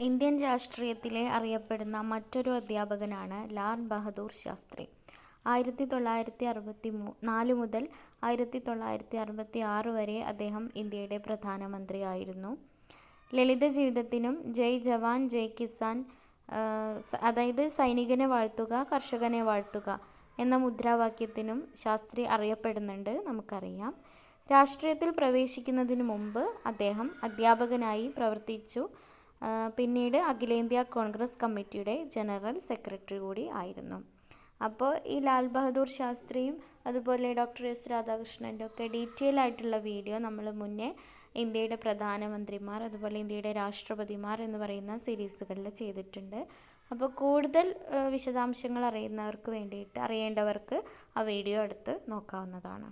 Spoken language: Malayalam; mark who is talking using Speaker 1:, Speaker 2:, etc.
Speaker 1: ഇന്ത്യൻ രാഷ്ട്രീയത്തിലെ അറിയപ്പെടുന്ന മറ്റൊരു അധ്യാപകനാണ് ലാൽ ബഹദൂർ ശാസ്ത്രി. 1964 മുതൽ 1966 വരെ അദ്ദേഹം ഇന്ത്യയുടെ പ്രധാനമന്ത്രിയായിരുന്നു. ലളിത ജീവിതത്തിനും ജയ് ജവാൻ ജയ് കിസാൻ, അതായത് സൈനികനെ വാഴ്ത്തുക കർഷകനെ വാഴ്ത്തുക എന്ന മുദ്രാവാക്യത്തിനും ശാസ്ത്രി അറിയപ്പെടുന്നുണ്ട്, നമുക്കറിയാം. രാഷ്ട്രീയത്തിൽ പ്രവേശിക്കുന്നതിന് മുമ്പ് അദ്ദേഹം അധ്യാപകനായി പ്രവർത്തിച്ചു. പിന്നീട് അഖിലേന്ത്യാ കോൺഗ്രസ് കമ്മിറ്റിയുടെ ജനറൽ സെക്രട്ടറി കൂടി ആയിരുന്നു. അപ്പോൾ ഈ ലാൽ ബഹദൂർ ശാസ്ത്രിയും അതുപോലെ ഡോക്ടർ എസ് രാധാകൃഷ്ണൻ്റെ ഒക്കെ ഡീറ്റെയിൽ ആയിട്ടുള്ള വീഡിയോ നമ്മൾ മുന്നേ ഇന്ത്യയുടെ പ്രധാനമന്ത്രിമാർ അതുപോലെ ഇന്ത്യയുടെ രാഷ്ട്രപതിമാർ എന്ന് പറയുന്ന സീരീസുകളിൽ ചെയ്തിട്ടുണ്ട്. അപ്പോൾ കൂടുതൽ വിശദാംശങ്ങൾ അറിയേണ്ടവർക്ക് ആ വീഡിയോ എടുത്ത് നോക്കാവുന്നതാണ്.